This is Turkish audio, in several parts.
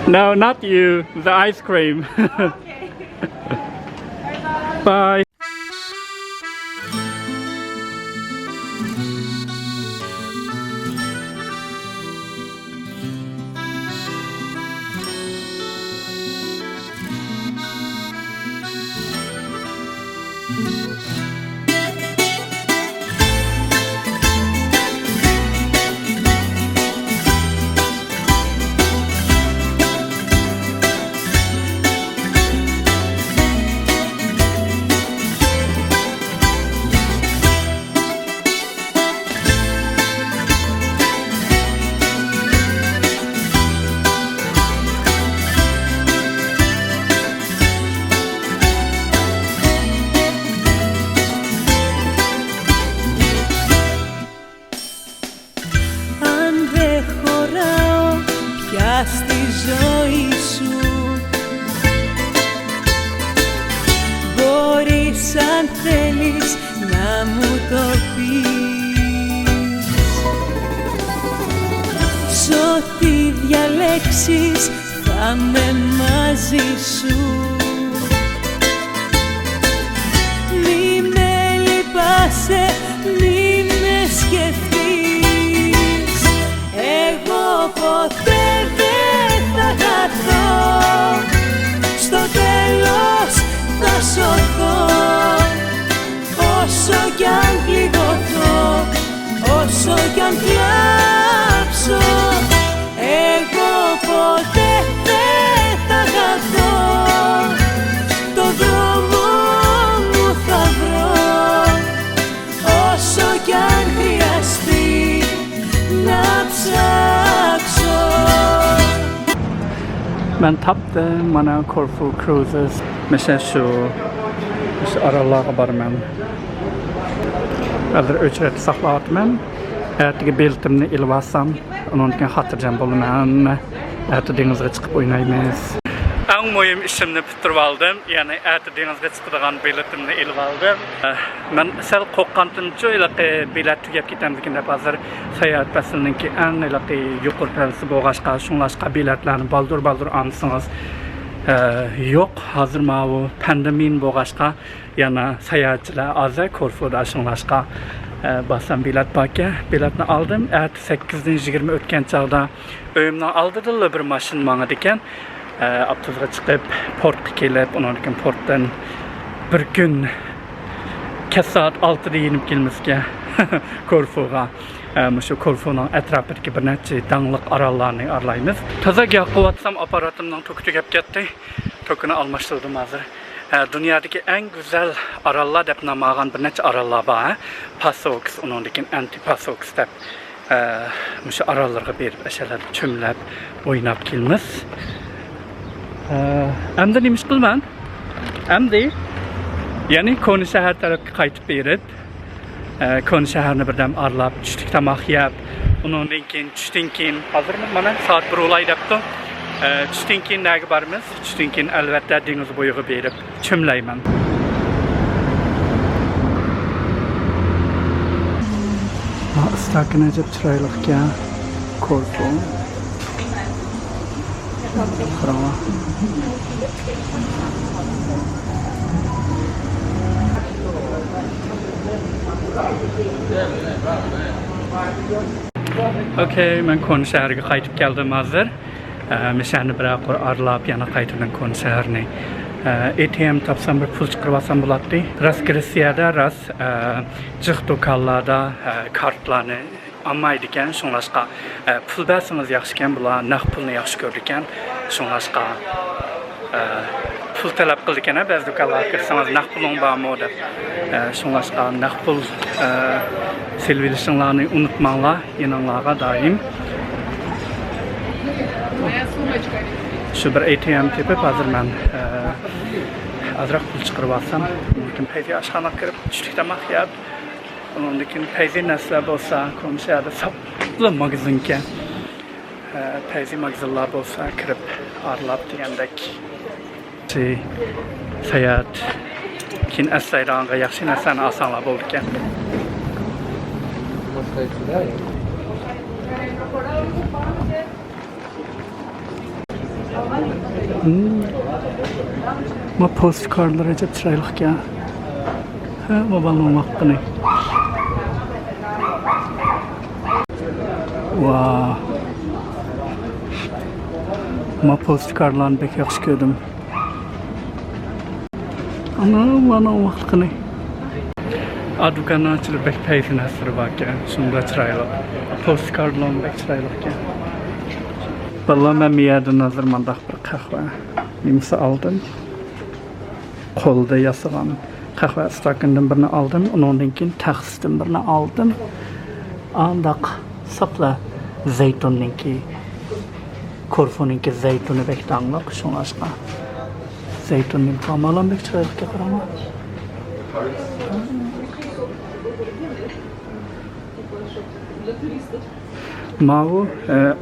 No, not you. The ice cream. Okay. Bye. Στη ζωή σου μπορείς αν θέλεις να μου το πεις. Σ' ό,τι διαλέξεις θα με μαζί σου. Μη με λυπάσαι, μη με σκεφτείς. Εγώ ποτέ στο τέλος θα σωθώ. Όσο κι αν πληγωθώ, όσο κι αν κλάψω, εγώ ποτέ δεν θα χαθώ. Το δρόμο μου θα βρω, όσο κι αν χρειαστεί να ψάξω. Men taptı mana Corfu Cruises. Mesela şu aralığa barman. Hazır ücret saxlatman. Ertigi beltimni ilvasam, onun için hatırlayacağım bolunan. Erti denizge çıkıp oynaymiz. En mühim işimni bitirip aldım. Yani erti denizge çıkıdığan biletimni ilip aldım. Ben sel qoqqantınca ilaqi bilet tugap ketamdigini hazır sayohat faslininki en ilaqi yuqur palisi boğaşqa, şunlaşqa biletlarni baldur alsınız. Yok, hazır bu pandemin boğaşqa, yana sayohatchilar azı Korfuda şunlaşqa basam bilet bakya. Biletni aldım. Erti 8-20 o'tgan chaqda uyimdan aldırdılar bir mashin manga degan. Abtuzga chiqib, portga kelib, undan keyin portdan bir kun kech soat 6da yenib kelmizga Korfuga. Shu Korfuning atrofidagi bir necha dangliq orollarni aralaymiz. Toza qilyapsam aparatimning to'ki tugab ketdi. Tokini almashtirdim hozir. Dunyodagi eng go'zal orollar deb nomlangan bir necha orollar bor. Pasox, undan keyin Antipasox deb shu orollarga berib, ashalar cho'mlab, o'ynab kelmiz. Endi nima ish qilman? Endi ya'ni Koni shahar tarafga qaytib berib, Koni shaharni birdam aralab, tushlik tomoq yeb, undan keyin tushdan keyin hozirmi mana soat 1 olay debdi. Tushdan keyin nega boramiz? Tushdan keyin albatta dengiz bo'yiga berib cho'mlayman. Istakin ajab chiroyli ekan Korfu. Bravo. Okay, men Koni shahriga qaytib keldim hozir. Meshani biroq aralab yana qaytadan Koni shaharni ATM topsam bir pul chiqarib olsam bo'ladi. Ras Gretsiyada, ras jiq do'konlarda kartlarni olmaydi ekan, shunlashqa pul bersangiz yaxshi ekan, bular naqd pulni yaxshi ko'rdi ekan, shunlashqa pul talab qildi ekan, ba'zi do'konlarga kirsangiz naqd puling bormi deb. Shunlashqa naqd pul silvilishinglarni unutmanglar, yananglarga doim. Shu bir ATM tepib hozir men azroq pul chiqarib olsam, mumkin payga oshxonaga kirib tushlik tomoq yeb, undan keyin payga narsa bo'lsa, Konishada sopli magazinga, payga magazinlar bo'lsa kirib aralab degandek. Sayohat keyin aslayronga yaxshi narsani olsanglar bo'ldi ekan. Ma postcardlar acaba çaylık ya. Ha, babanın hakkını. Wow. Ma postcardlarını pek yaxşı gördüm. Anam hakkını. Adukanın açılır pek peyfin hasırı bak ya. Şunda çaylık. Postcardlarını pek çaylık ya. Vallahi ben bir yerden hazırmandak bir kahve. Nimsi aldım. Kolda yasılan kahve stakından birini aldım. Ondan keyin taxsdan birini aldım. Andak sapla zeytunninki. Korfuninki zeytuni bek danglıq. Şunu aşqa. Zeytunnin tamalan bek çaylıqqa qarama. Mavu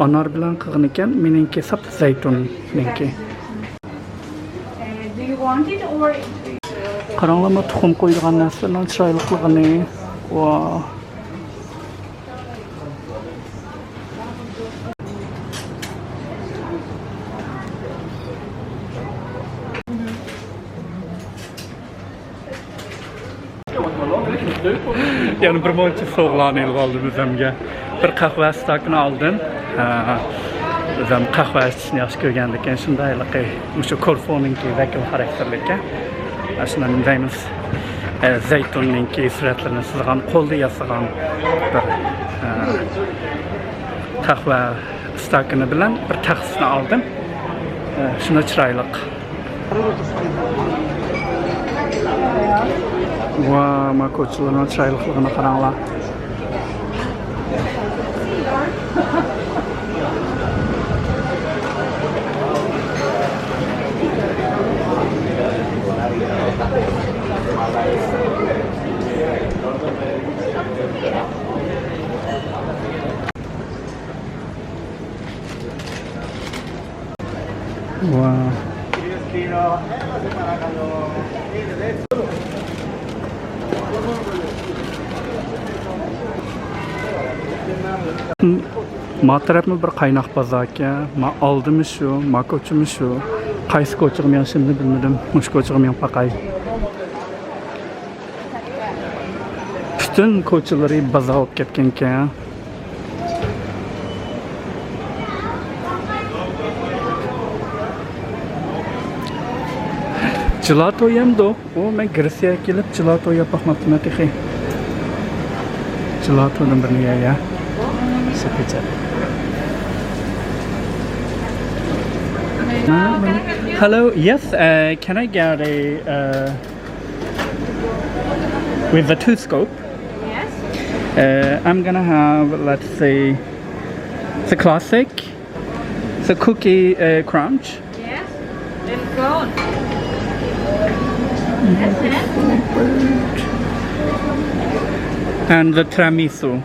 anar bilan qığın ekan, meninki sap zeytunninki. Do you want it or Qarаңlama tuxum qo'yilgan narsalarning chiroyliligini. Wow. Yani bir moncha soğuqlarni ilib oldim o'zimga. Bir qahva stakini oldim. O'zim qahva ichishni yaxshi ko'rgan ekan, shundaylik o'sha korfoninki vakil xarakterlikka. Shundan deymiz. Zeytunninki suratlarini chizgan, qo'lda yasagan bir qahva stakini bilan bir taxsini oldim. Shuna chiroylik. Wow, ma ko'chalarning chiroyliligini qaranglar. Wow. Ma tarafımı bir qaynoq bazaka, ma aldım şu, ma ko'chim şu. Qaysi ko'chim men şimdi bilmadim. Mush ko'chim men paqay. Bütün ko'chalari baza olib ketgan ekan. Gelato yemdi. O men Gresiyaga kelib gelato yapmoqchiman texi. Gelatodan birini ya. Sepece. Hello, yes, can I get a with the two scope? yes? I'm gonna have, let's say, the classic, the cookie crunch, Yes. Then go on. That's it. and the tiramisu.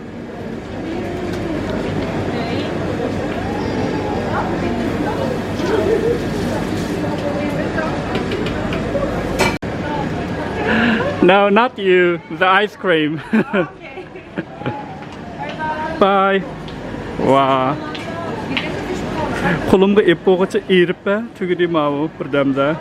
No, not you. The ice cream. Okay. Bye. Wow. Қолымға еп болғанша еріп бе, түгідей мау бірдемді.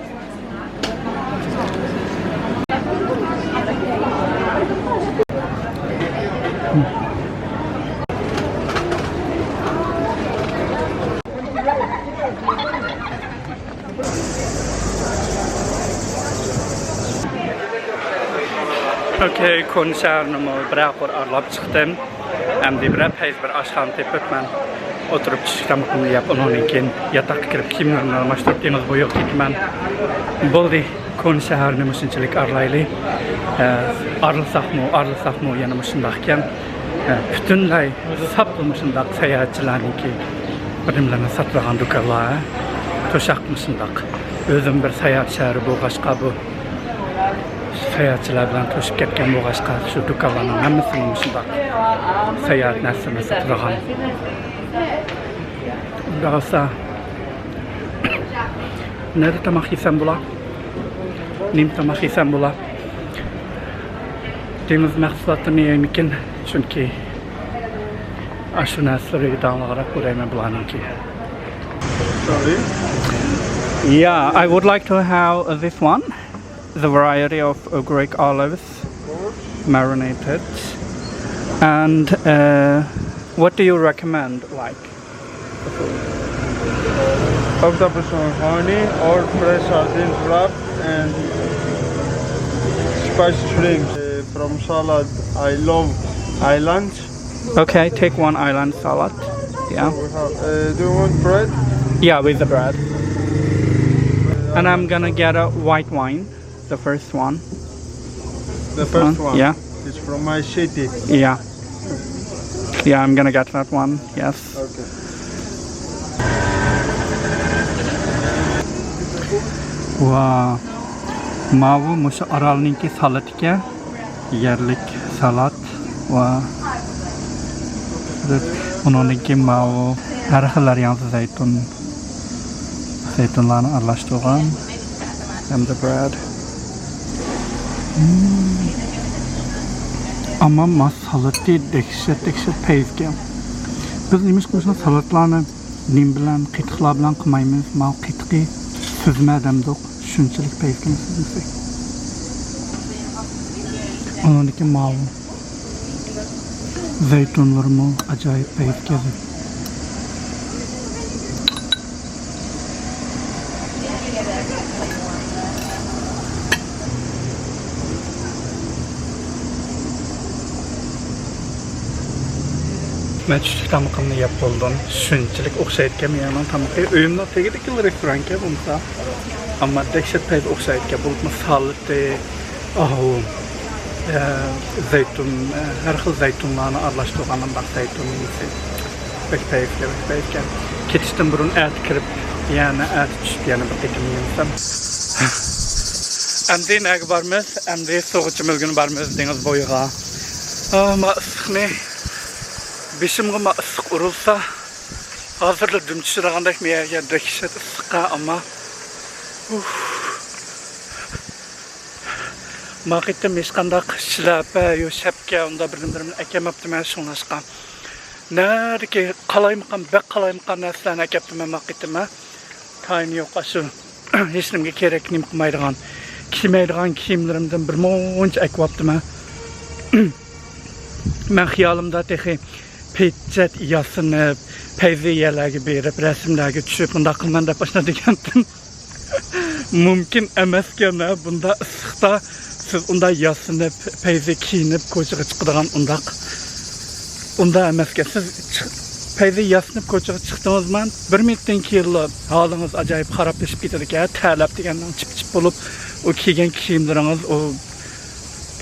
Okay, konsernim bırak aralab çıktım. Hem de bırak peyz bir aşkam tepip ben oturup çıktamını yap onun için yatak kirip kimlerini almıştırdığınız bu yok ben boldi konsernim şunçalik arlaylı arılsak mı yanımışındakken bütünlay saplamışındak seyahatçilerninki birimlerini satırgan dukarlar toşakmışındak özüm bir seyahat şehri bu başka bu seyahatçiler bilen toşup ketken bu başka şu dukarlarının hemmisini mışındak seyahat nesini satırgan Rasa nerede tamak yesem bula? Nim tamak yesem bula? Deniz mahsulatını yemikin çünkü aşı nesleri dağılarak buraya bulanın ki. Yeah, I would like to have this one, the variety of Greek olives, marinated. And what do you recommend? Like, Octopus on honey or fresh sardines wrapped and spiced shrimp. From salad, I love islands. okay, take one island salad. Yeah, We have, do you want bread? yeah, with the bread. And I'm gonna get a white wine, the first one. The first one. Yeah, It's from my city. yeah, yeah. I'm gonna get that one. Yes. Okay. Wow. Mavu musha aralninki salatga yerlik salat va uningki mavu har xil varianti zaytunlarni aralashtirgan hamda bread. Ama mas salatı dehşet peyzga. Biz nimish qilishni salatlarni nim bilan qitiqlar bilan qilmaymiz. Mal qitiqi süzme demdik. Shunchalik peyzga süzmasak. Onunki mavu. Zeytunlarımı acayip peyzga. Ben tushlik tamaqimni yeb bo'ldim. Shunchalik o'xshayotgan meni tamaqi uyimda tegidiki restoranga bo'lsa, ammo dehshat payt o'xshayotgan bo'lib salati, zaytun, har xil zaytunlarni aralashtirgandan bak zaytun pek payga. Ketishdan burun et kirib, yani et tushib yana bir qitim yemsam. Endi nega barmiz? Endi so'g'uchimiz gün barmiz dengiz bo'yiga. Ma issiqni Beşimga ıssiq urulsa, hazırda dümçürağandak meyerge dehşet ıssiqqa ama Maqittim eshqandaq shilapa yo shapka unda birini akamapti men shunlashqa. Nerki qalaymiqan, bak qalaymiqan narsalarni akapti men maqittim. Time yo'q shu. Hech nimga kerak nim qilmaydigan, kiymaydigan kiyimlarimdan bir muncha akyapti men. Men xiyolimda texi Peycet yasınıp, peyziyelerge berip, resimlerge düşüp, bunda qılman dep başına degendim. Mümkün emasken bunda ıssiqda siz unda yasınıp, peyzi kiyinip, koçuğa çıqıdığan unda emasken siz peyzi yasınıp, koçuğa çıqdığınız man, bir minutdan keyin halınız acayip xaraplaşıp gitadi ki, təlab degenden çıp bolup, o kiygen kiyimleriniz, o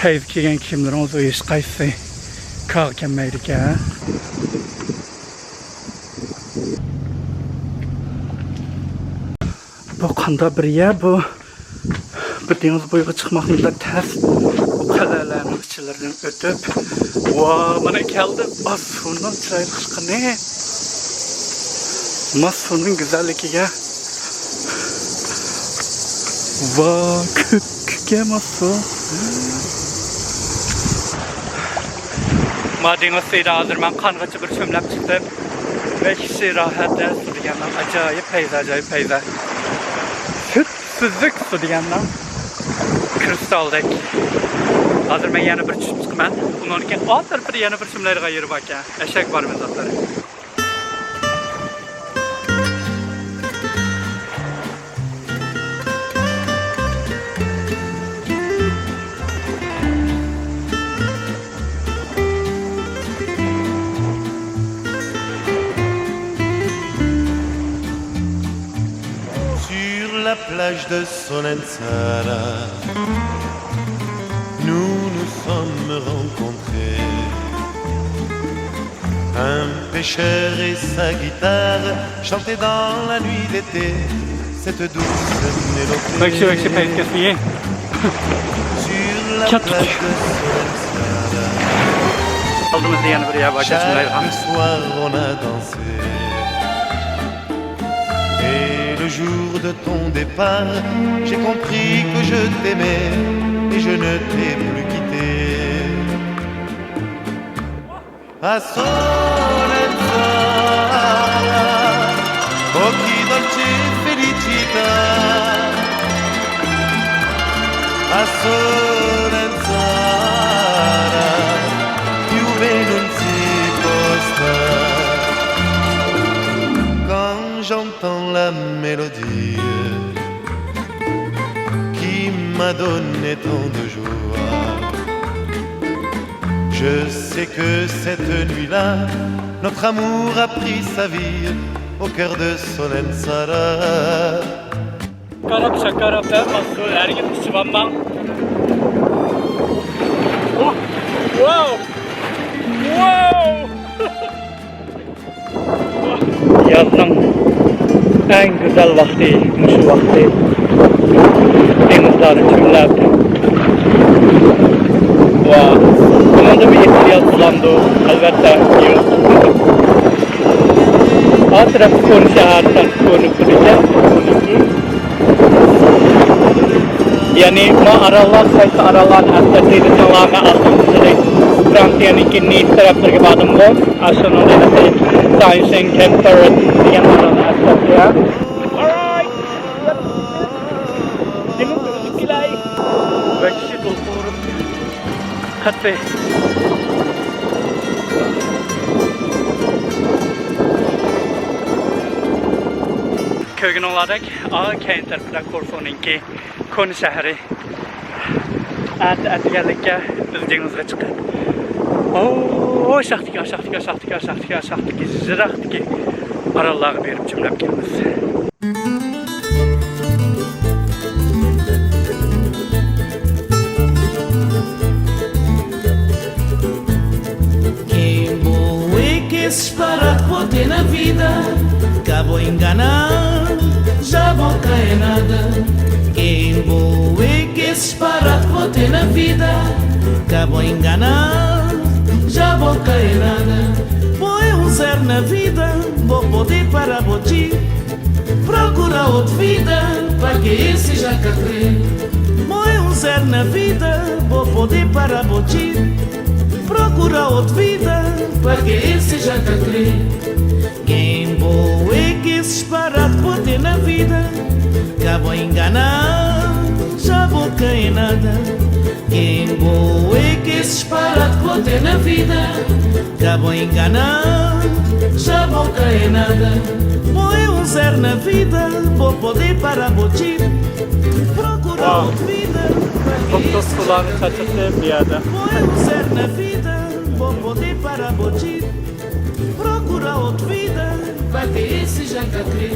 peyzi kiygen kiyimleriniz, o hiç qaysı kalkamaydı ki. Bu qanda bir yer bu. Bu deniz boyuga chiqmoqda tez. Bu qalalarning ichilaridan o'tib, mana keldi. Asfurning chiroyli chiqqani. Masfurning go'zalligiga. Ko'kka masfur. Madeniz seyri hazır ben kangaçı bir çömlep çıktım. Ve kişi rahat der su diyenler acayip peyza. Sütsüzlük su diyenler. Kristaldek. Hazır ben yeni bir çıkım ben. Bunun için hazır bir yeni bir çömleri gayır bak ya. Eşek var mı zatları. La plage de Solenzara, nous sommes rencontrés. Un pêcheur et sa guitare chantaient dans la nuit d'été cette douce mélodie. Sur la plage de Solenzara, chaque soir on a dansé. Le jour de ton départ, j'ai compris que je t'aimais et je ne t'ai plus quitté. A Solenzara, occhi dolci e felici. felicità a Solenzara più bene non si può stare quand j'entends la mélodie qui m'a donné tant de joie. Je sais que cette nuit-là, notre amour a pris sa vie au cœur de Solenzara. Karab şakarab da masıl ergin sıvanman. Oh, wow, wow. Yazın en güzel vakti, şu vakti. Denizleri çöllerde. Wow. Bunun da bir ihtiyaç bulandı, elbette yok. Atraf konu şehirden konu kuracak, yani ma aralar sayısı aralar hatta denizlerine atılmıştır. Fransa'nın kinli tarafları badım bu. Aslında da Science and Temperate diyen aralar hatta ya. Alright. Dimun kilay. Vakti doldurup hatta. Köygün olarak Ağakeyn tarafında Korfu'nunki konu şehri Atiyalık'a bildiğinizde çıkar. Ooo aşağıdaki zirahtaki aralığa verip cümlem gelmez. Para poder na vida, acabou enganar, já vou cair nada. Quem boa que esse para poder na vida, acabou enganar, já vou cair nada. Põe zero na vida, vou poder para botir, procura outra vida, para que esse já catre. Põe zero na vida, vou poder para botir, procura outra vida, para que esse já tá crê. Quem boa é que esses parados poder na vida, acabou enganar, já vou cair nada. Quem boa é que esses parados poder na vida, acabou enganar, já vou cair nada. Põe zero na vida, vou poder para botir, procura outra vida, para que esse já tá crê. Põe zero na vida, vou poder para botir, procura outra vida, para que esse já tá crê.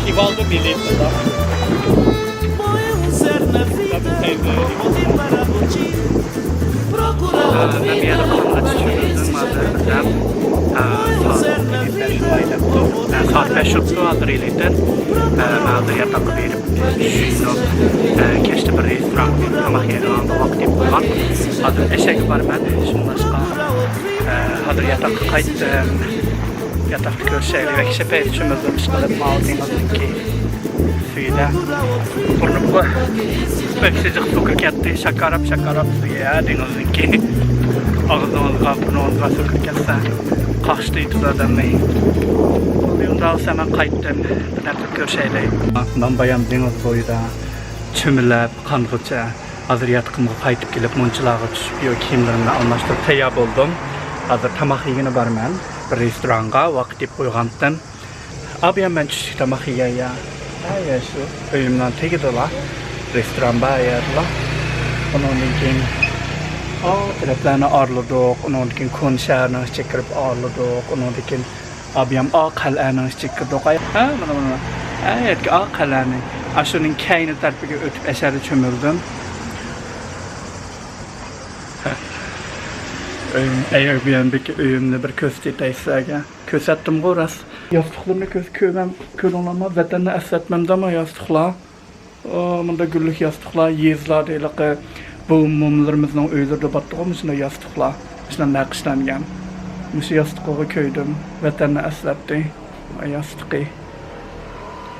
Rivaldo bilhete da. Põe zero na vida, vou poder para botir, procura outra vida, para que esse já tá crê. Saat 5.30 adrelidir. Mağazaya takip edip şunu keçti bir restoran tamak yeri alanda vakti bulgan. Hazır eşek var ben. Şimdi başka hazır yatak kayıttım. Yatakta görüşeyle ve kişi peyli çömüldüm. Çıkalıp mağazayımızdaki suyla. Bunu bu öksücük su kırketti. Şakarap suya denizdeki. Ağzınızga burnunuzga su kırketse kaçtıydı zaten bey. Bunda hemen kayıttım. Yatak görüşeyle. Ben bayan deniz boyda çömülüp kanğıça hazır yatkımga kayıtıp gelip munçulağa düşüp yok kiyimlerimle almıştır. Teyap oldum. Hazır tamak yiyini barman. Bir restoranga vakit uygandım. Abiyam ben çüşük tamak yiyaya. Ya şu öyümden tegidiler. Restoran bayarlar. Onun için taraflarını ağırladık. Onun için kun şehrini çekirip ağırladık. Onun için abiyam kal'anı çekirdik. Bana. Evet kal'anı. Aşının kayını tarafıga ötüp eşeri çömüldüm. Eğer bir an bir öyümle bir kösteyse kösettim goras. Yastıklarını kör olama vatanı essetmem de ama yastıklar. Bunda güllük yastıklar, yezlar deylik bu mumlarımızın öylerde battığımızda yastıklar. Bizden nakışlangan. Şu yastıkları köydüm. Vatanı essetti. Yastıkı.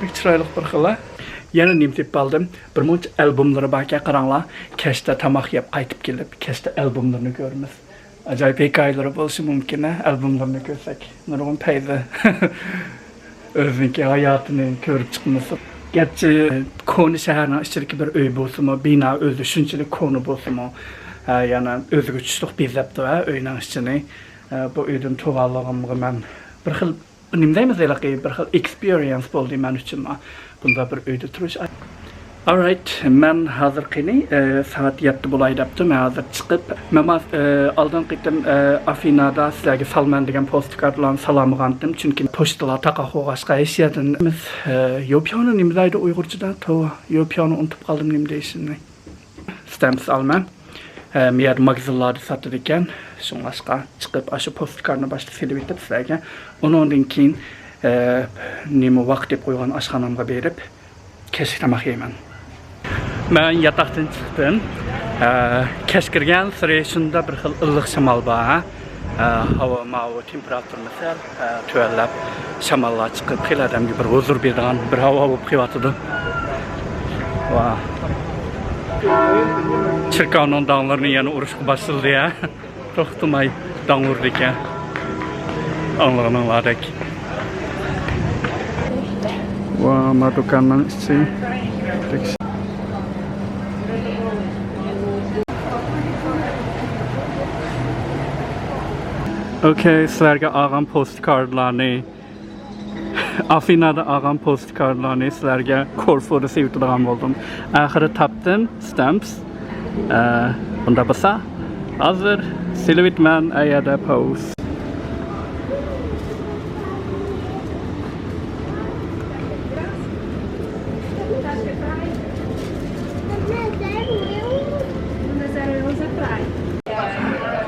Bir çıraylık bir xila. Yana nimtip aldım. Bir munç albümleri bakya qaranglar. Keşte tamak yap qaytib kelip keşte albümlerini görmüş. Acayip hikayeleri bolsa mümkün ha albümlerini görsek. Nurgun payda. Özünki hayatını görüp çıkması. Gerçi konu şehirinin içindeki bir öy bolsa bina özü şunçilik konu bolsa yani özü güçlük bizepdi ha öynin içini. Bu öydün tuğallığımı ben bir xil nimdeymiz elaqi bir xil experience boldu men üçün bunda bir öyde turuş. Alright, men hazır qini saat 7 bolay depdim. Men hazır chiqib, men aldan qitim Afinada sizlarga salman degan postkartlarni salami qandim. Chunki pochtalar taqa xo'g'ashqa eshitdim. Biz Yo'pyoni nimdaydi Uyg'urchadan to Yo'pyoni unutib qoldim nim deyishini. Stamps alman. Mer magazinlarda satır ekan. Shunga chiqib ashu postkartni boshda silib etib sizlarga. Undan keyin nima vaqt deb qo'ygan oshxonamga berib kechki tamoq yeyman. Ben yataktan çıktım. Keşkirgen sırasında bir xil ılıq şamal var. Hava mavi temperatur mesela tüellep şamallar çıkıp xil adam gibi bir huzur berdiğen bir hava olup qiyatıdı. Wow. Çirkavның dağlarını yani uruşku başladı ya. Toxtumay dağlar diken. Anlığının ladek. Wow, ma dükkanın içi. Okay, sizlarga olgan postkartlarni Afinada olgan postkartlarni sizlarga Corfuda sevtirgan bo'ldim. Oxiri topdim stamps. Bunda bo'lsa, hozir silvitman ayada post.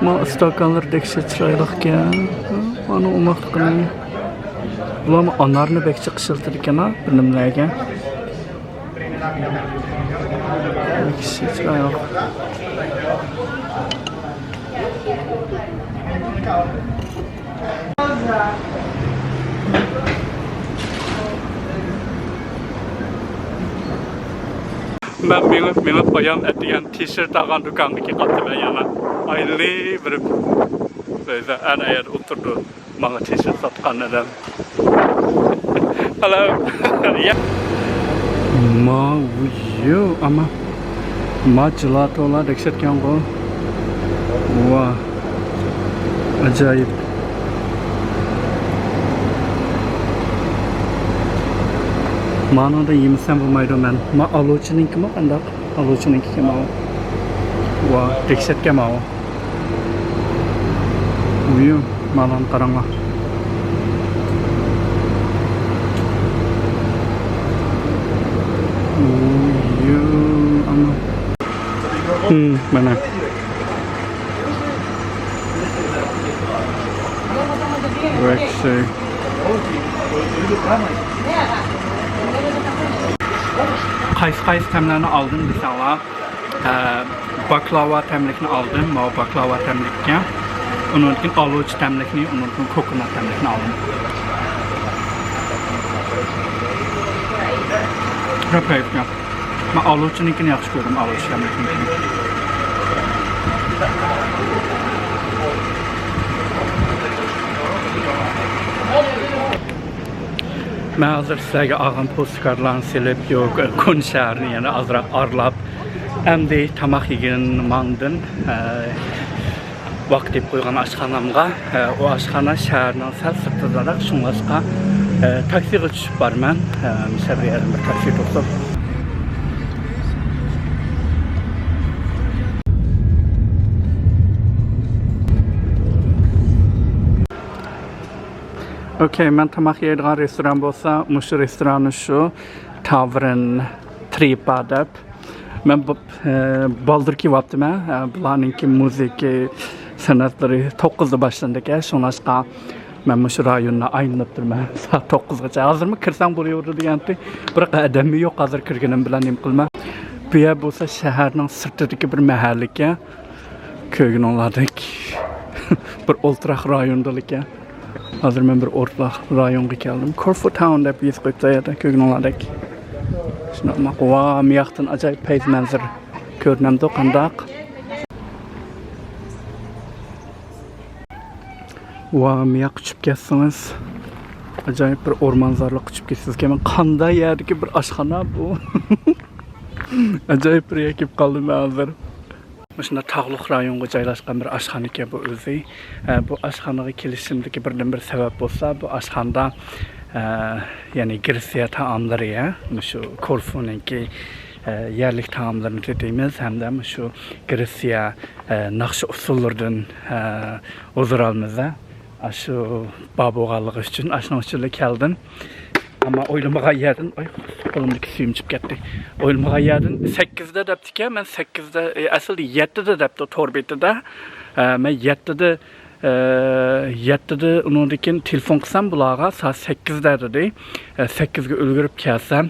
Ma istakanlar dekse çıraylıqya. Onu umaqtıqını. Bulam anarını bekçi qışıltır ekan ha, bilimlərə. Bekçi çıraylıq. Ben meni qo'yam etigan t-shirt olgan do'konniki qatdim yana. Ayli bir böyle ana yer oturdu. Bana t-shirt satgan adam. Hello. Yeah. Ma yo ama ma gelatolar deksetgan bu. Wow. Acayip. Mana da yemesem bulmaydı ben. Ma aluçiniki mi kandak? Aluçiniki kim o? Wow, deksetgan o. Uyum, malam qaranglar. Uyum, ama. Mana. Rexy. Qaysi təmlərini aldım mesela. Baklava təmlikini aldım. Ma baklava təmlikə. Onun için aluç təmlikini, onun için kokonat təmlikini aldım. Rapayıp ya. Ma aluç'unkini yaxşı gördüm, aluç təmlikini. Ben hazır sizlerge ağın postkartlarını silip yok kun şehrini yani azraq arlap əmdi tamaq yegin mandın vaqt deb qo'ygan aşxanamga o aşxana şehirden sal sırtıdarak şunlaşqa taksiga tushib barman misafir yerim bir taksi to'xtab Okay, men tamaq yeydigan restoran bo'lsa, mushu restoranni shu Tavern Tripa deb. Men baldır kelyaptim ha. Bularninki muzika sanatlari 9da boshlanadi ekan. Shunashqa men mushu rayonni aylanib turman. Soat 9gacha. Hozirmi kirsam bo'laverdi degandi. Biroq odami yo'q, hozir kirganim bilan nim qilma. Bu yer bo'lsa shaharning sirtidagi bir mahalla ekan. Ko'ginonlardek bir o'ltiraq rayonda ekan. Hazır ben bir orta rayonga geldim. Corfu Town deb yuz qo'yibdi yerda ko'ginonlardek. Şuna va miyaqdan acayip peyz manzar ko'rinamdi qandaq. Va miyaq uçup ketsiniz. Acayip bir ormanzarlık uçup ketsiniz. Kemen qanday yerdagi bir aşxana bu. Acayip bir ekip qaldım hazır. Şuna tağlıq rayonga joylashgan bir aşxana ekan bu o'zi. Bu aşxanaga kelishimdagi birdan-bir sabab bo'lsa, bu aşxanda yani Gretsiya taomlari ya, şu Korfu'nunki yerlik taomlarını dediğimiz hem de şu Gretsiya naqshi usullaridan o'ziralmiz. Şu baboğallığı üçün aşnamışçılık keldim. Ama oylamağa yerden, ay kolumdaki suyum çıkıp gitti. Oylamağa yerden 8'de deptik ya, ben 8'de, aslında 7'de depti torbetide. Ben 7'de onundaki telefon kısam bulağa saat 8'de dedi. 8'de ölgürüp kelsem,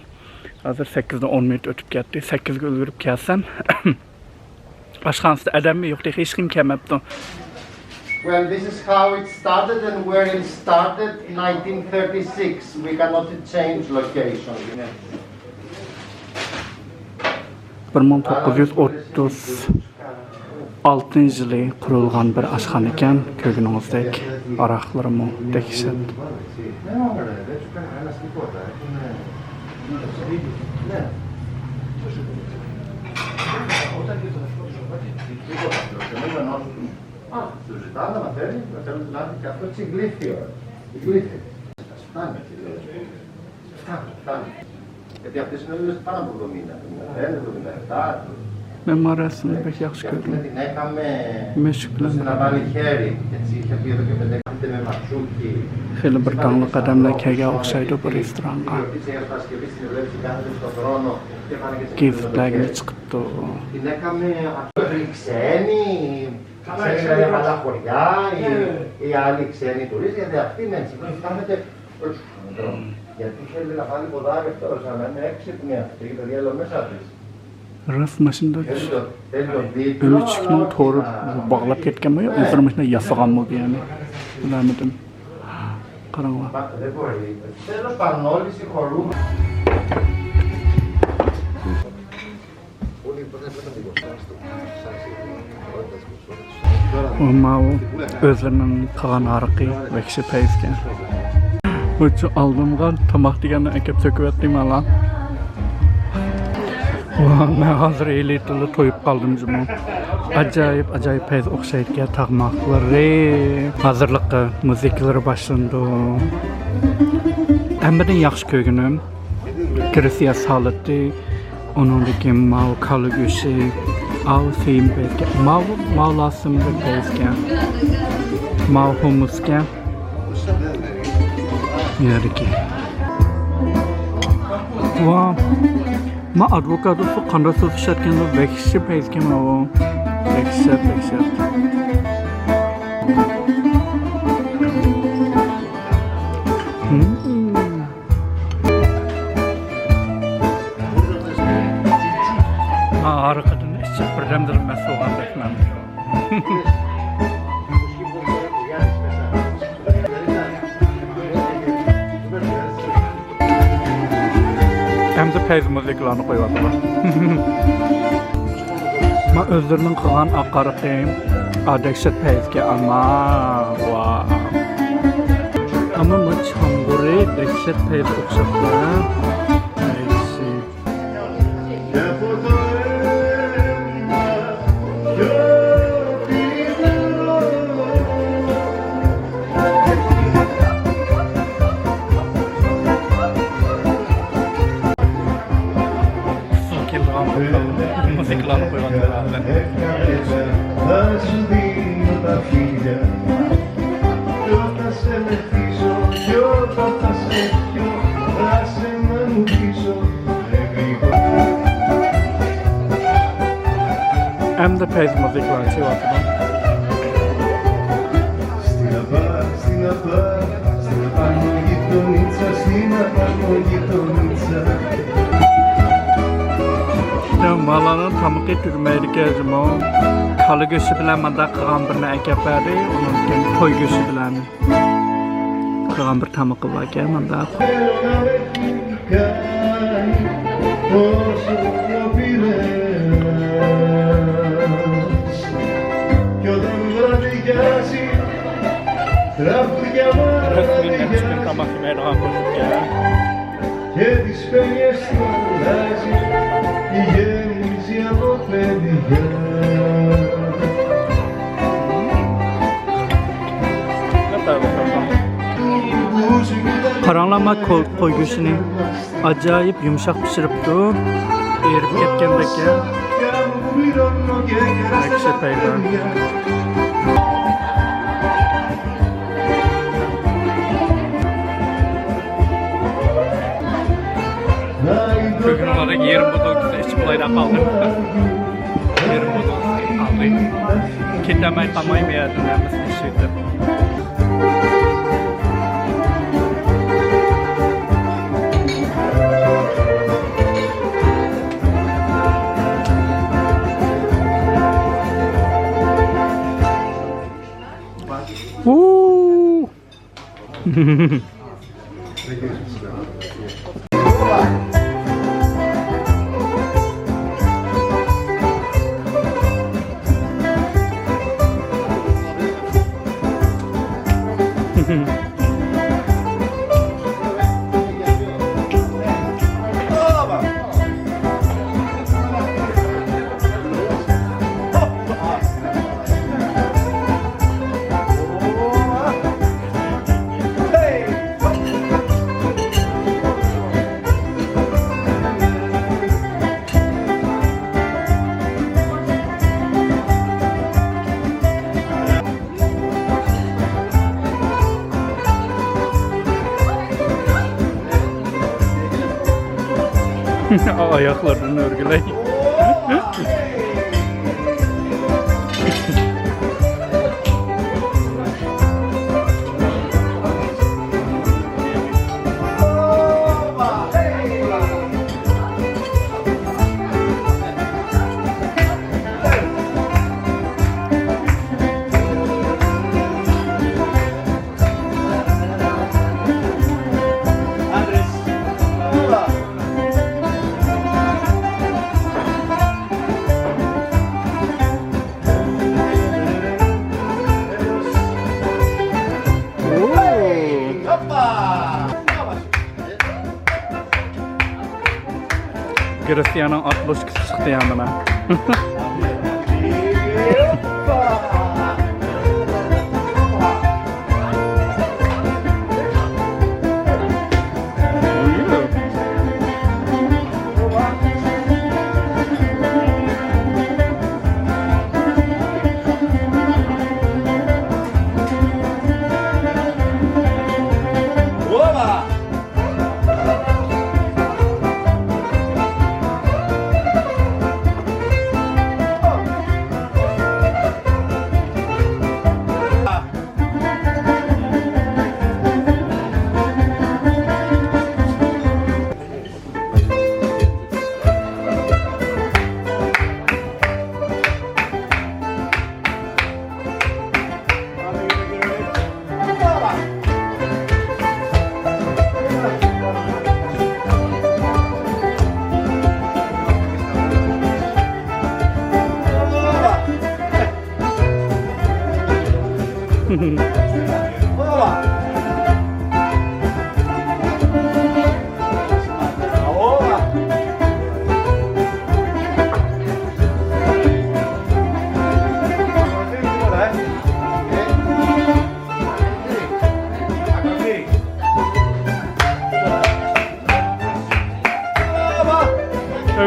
hazır 8'de 10 minut ötüp gitti. 8'de ölgürüp kelsem, aşkansı adam mı yok diye hiç kim kelmepti. Well, this is how it started and where it started in 1936. We cannot change location. 1936 yılı kurulgan bir aşxana ekan, kögününüzdek araqlarımı dehşet. Του ζητάνε να μαθαίνει, να θέλουν δηλαδή και αυτό έτσι γλύφιο. Γλύφιο. Φτάνει. Φτάνει. Γιατί αυτές είναι όλες πάνω από 70, 75, 77. Ben arasını pek yaxşı gördüm. Την έκαμε Meşgul. ώστε να βάλει χέρι. Έτσι είχε πει εδώ και 5 χρόνια με ματσούκι. Xeyli bir dağlıq adamlar kege oxşaydı bu restoranga. Gizliklərini çıxıbdı. Την έκαμε ξένοι, ξένοι από άλλα χωριά ή άλλοι ξένοι τουρίστες, γιατί αυτή με έτσι φτάνετε γιατί θέλει να βάλει ποδάρι αυτός, να είναι έξυπνοι αυτοί, τα διάλογα μέσα της. Rast maşında ölçükünün toru bağlap ketken mi? Özür maşında yasağan mı yani? Bilemedim. Karanlığa. Δεν μπορεί. Τέλος πάντων όλοι συγχωρούμε. Ama o özlerinin kalan arqı ve kişi peyizken. Uçu aldığımda tamak diğerine ekip söküp ettiğim ala. Ben hazır ehliyetli toyup kaldım cuma. Acayip peyz oxşaydıken tağmakları, hazırlıkı, müzikleri başlandı. Hem de yaxşı kögünüm. Gretsiya salatı, onundaki mav kalı göşü, av seyim peyzken, mav lasımda peyzken, mav humusken. Yerdeki. Wow. Ma advokatı su kandırsız şarkında vekşi peyzken o. Vekşet. Arkadan işçi birdendirmesi olan bekmem. Hem de peyz müziklerini koyuyorlar. Ma özlerinin qılğan aqarıqı adəşət peyzke ama va. Ama ma çamburi dəhşət peyz oxşaqlar. Müziklerini koyuyorlar. Θα σου δίνω τα φίλια κι όταν σε μεθύσω κι όταν θα σε πιω θα σε μανουκίσω Hem de peyz müziklerini çalıyorlar. Στην απάνω γειτονίτσα, στην απάνω γειτονίτσα. Malanın tamıqı türməydi gəzim o. Kalı göçü bilən məndə qıran bir nə əkəb bədi. Onun toy göçü bilən qıran bir tamıqı var gəl məndə. sueño πήρες κι όταν βραδιάζει τραγούδια μαραδιά και τις πένιες του αλλάζει γέμιζε από παιδιά. Karanlama koygusunu acayip yumuşak pişiripti. Erip ketgendeki ekşi peyda. Bugün olarak yerim budukta içip olayla kaldım. Yerim budukta aldı. Kitlemay kalmayı beğendim. Nasıl işiydi? Woo! Ayaklarını örgüley. Cristiano'nun atloşkısı çıktı yanına.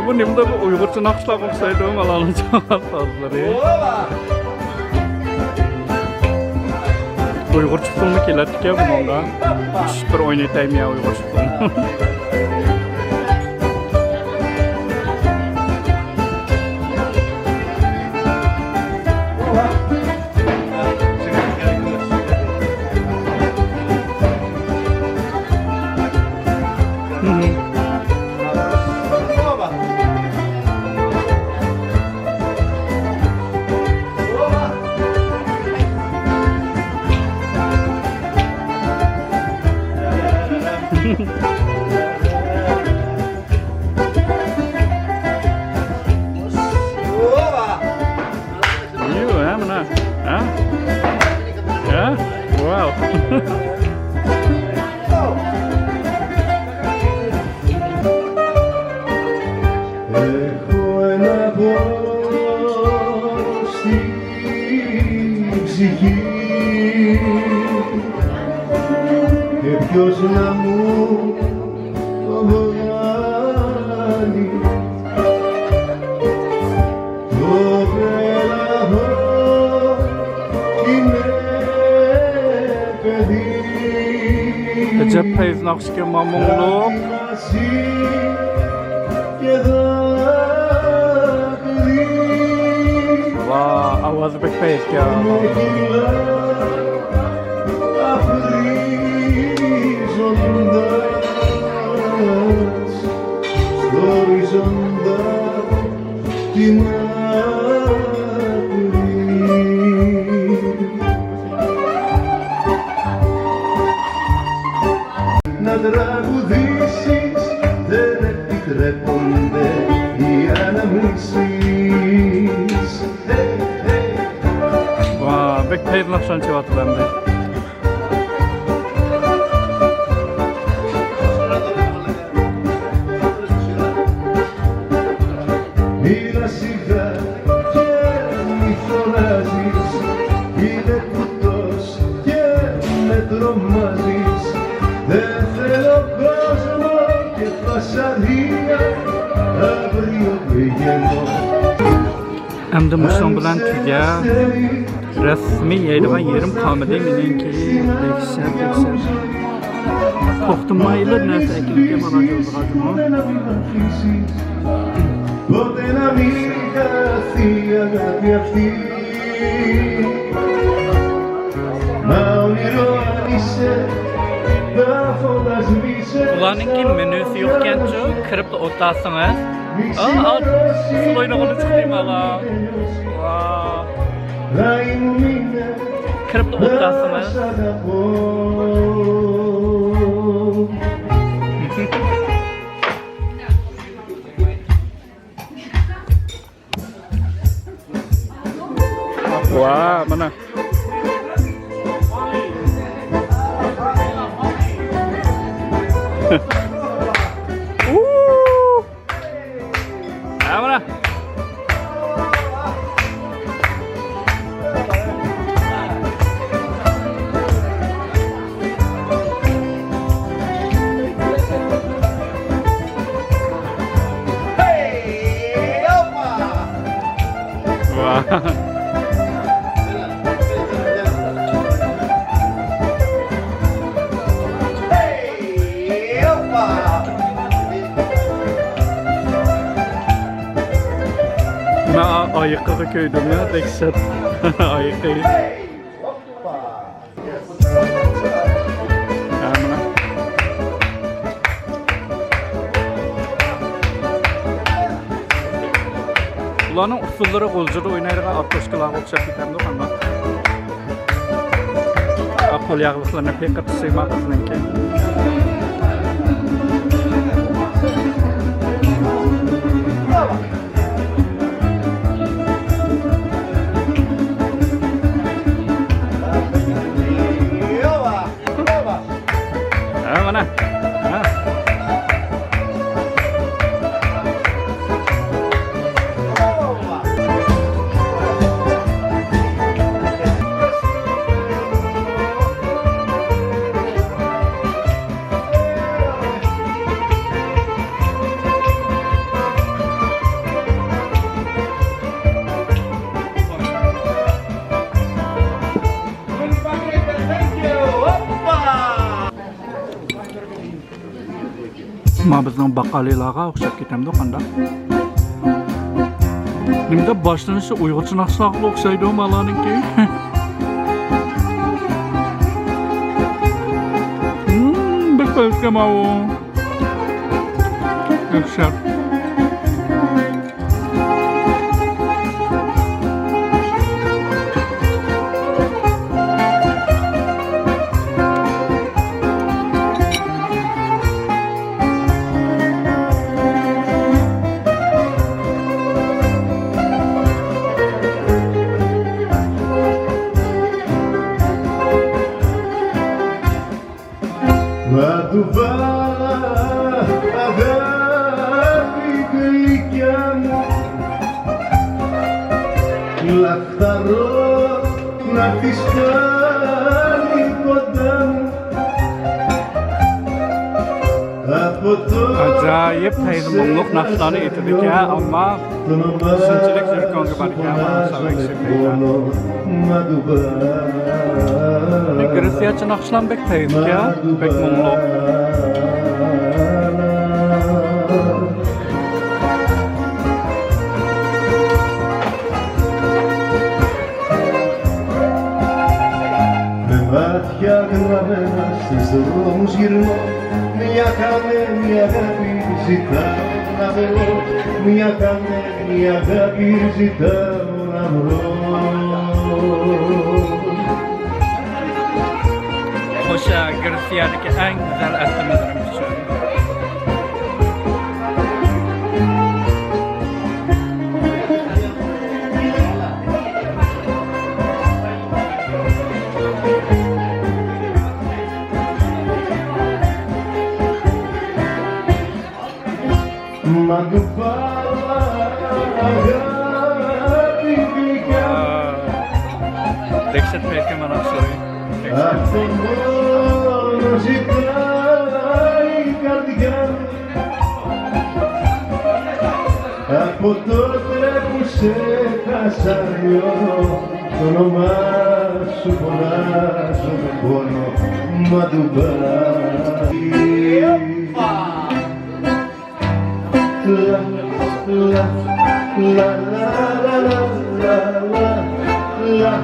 Bu nimde bu Uygurca nakışlar olsaydı o malanın çok fazlaları. Uygurca filmi kelerdik ya bununla. Hiçbir oynatayım ya Uygurca filmi. ποιος να μου το βγάλει. Το πέλαγο είναι παιδί. De Jeff heeft nog eens een keer mijn mond loop. Wauw, I was a big face, yeah. Να τραγουδήσεις δεν επιτρέπονται οι αναμνήσεις. Wauw, big face nog zo'n wat bende. Μίλα σιγά και μη φωνάζεις, είναι κουτός και με τρομάζεις. Δεν θέλω κόσμο και φασαρία, αύριο πηγαίνω. Hem de moesten bilen tüge resmi yaydıgan yerim kalmadı menenki deksel. Toxtumaylı nerse ekilge bana jozğadım. Ποτέ να μην χαθεί η αγάπη αυτή. Μα όνειρο αν είσαι, τα φώτα σβήσε. Ularninki menüsü yokken şu kırıp da otasınız. Al suloyuna onu çıkayım ala. Kırıp da otasınız. Wah, mana? Mana? Wah. Ben ayıkları köydüm ya, Deksel. Ayıkayı. Ulanın usulları golcuru oynayırlar, aktoşkalar olacak bir tane dokanda. Apol yağlıklarına pek katı sıymak kızınınki. Mana? Ha. Ma bizning baqalilarga o'xshab ketamdi qanda. Nimda boshlanishi uyg'urcha naqshlarga o'xshaydi malaninki. Bir qo'yga ma u. O'xshab. Να του βάλα αγάπη γλυκιά μου, λαχταρώ να της κάνει κοντά μου. acayip teyzimlik nakşları etirdik ya ama şunçilik zirkonga barga bana savak şekilde. Grisiyaçı nakşlan bek teyzik ya, bek mumlu. Μάτια γραμμένα στις δρόμους γυρνώ, μια χαμένη αγάπη ζητάω να βρω, μια χαμένη αγάπη ζητάω να βρω. Hoşa Grisiya'daki en güzel esnemelerim için. Μα του πάω αγάπη γλυκιά, Dehşet belki bana soruyor. αυτό μόνο ζητάει η καρδιά. Από τότε που σε χάσα λιώνω, το όνομά σου φωνάζω με πόνο, μα του πάει. La la la la la la la la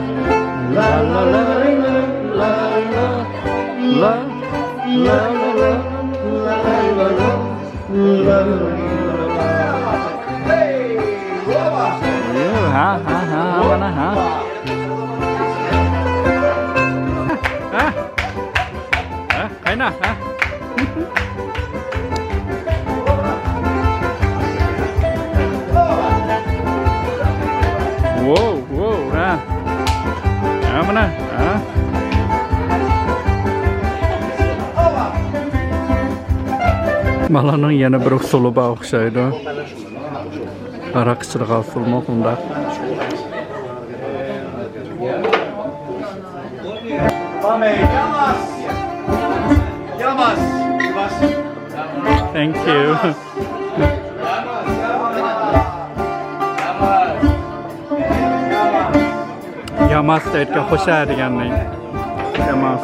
la la la la la la Ha bana ha. Kayna ha. Wow, ha. Ha bana ha. Malanın yana bir soluba oxşaydı. Arakçılığa sormaq onda. Thank you. Yamas deyilge hoş ərgənlik. Yamas.